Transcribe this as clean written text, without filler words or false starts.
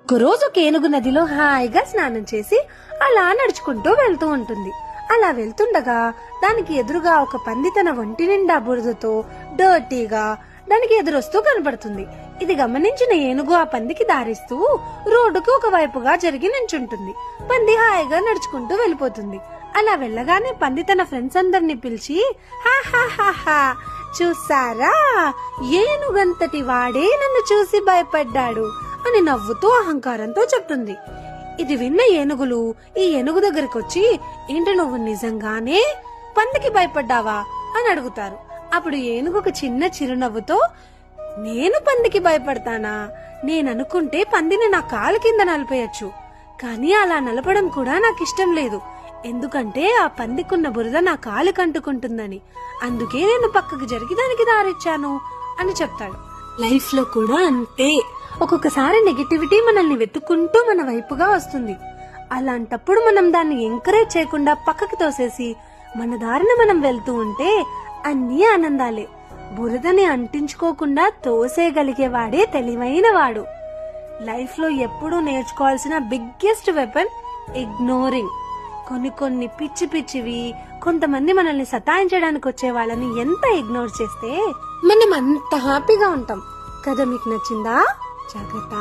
ఒకరోజు ఒక ఏనుగు నదిలో హాయిగా స్నానం చేసి అలా నడుచుకుంటూ వెళ్తూ ఉంటుంది. అలా వెళ్తుండగా దానికి ఎదురుగా ఒక పంది తన ఒంటి నిండా బురదతో డర్టీగా దానికి ఎదురొస్తూ కనబడుతుంది. ఇది గమనించిన ఏనుగు ఆ పందికి దారిస్తూ రోడ్డుకు ఒక వైపుగా జరిగి నించుంటుంది. పంది హాయిగా నడుచుకుంటూ వెళ్ళిపోతుంది. అలా వెళ్ళగానే పంది తన ఫ్రెండ్స్ అందరినీ పిలిచి హా చూసారా, ఏనుగంతటి వాడే నన్ను చూసి భయపడ్డాడు అని నవ్వుతూ అహంకారంతో చెప్తుంది. ఇది విన్న ఏనుగులు ఈ ఏనుగు దగ్గరికి వచ్చి, ఏంటి నువ్వు నిజంగానే పందికి భయపడ్డావా అని అడుగుతారు. అప్పుడు ఏనుగు ఒక చిన్న చిరునవ్వుతో, నేను పందికి భయపడతానా? నేననుకుంటే పందిని నా కాలు కింద నలిపేయచ్చు, కానీ అలా నలపడం కూడా నాకు ఇష్టం లేదు. ఎందుకంటే ఆ పందికున్న బురద నా కాలు కంటుకుంటుందని. అందుకే నేను పక్కకు జరిగి దానికి దారిచ్చాను అని చెప్తాడు. లైఫ్ లో కూడా అంతే, ఒక్కొక్కసారి నెగటివిటీ మనల్ని వెతుక్కుంటూ మన వైపుగా వస్తుంది. అలాంటప్పుడు మనం దాన్ని ఎంకరేజ్ చేయకుండా పక్కకి తోసేసి మన దారిన మనం వెళ్తూ ఉంటే అన్నీ ఆనందాలే. బురదని అంటించుకోకుండా తోసేయగలిగేవాడే తెలివైన వాడు. లైఫ్ లో ఎప్పుడూ నేర్చుకోవాల్సిన బిగ్గెస్ట్ వెపన్ ఇగ్నోరింగ్. కొన్ని పిచ్చి పిచ్చివి కొంతమంది మనల్ని సతాయించడానికి వచ్చే వాళ్ళని ఎంత ఇగ్నోర్ చేస్తే మనం అంత హ్యాపీగా ఉంటాం కదా. మీకు నచ్చిందా? జాగ్రత్త.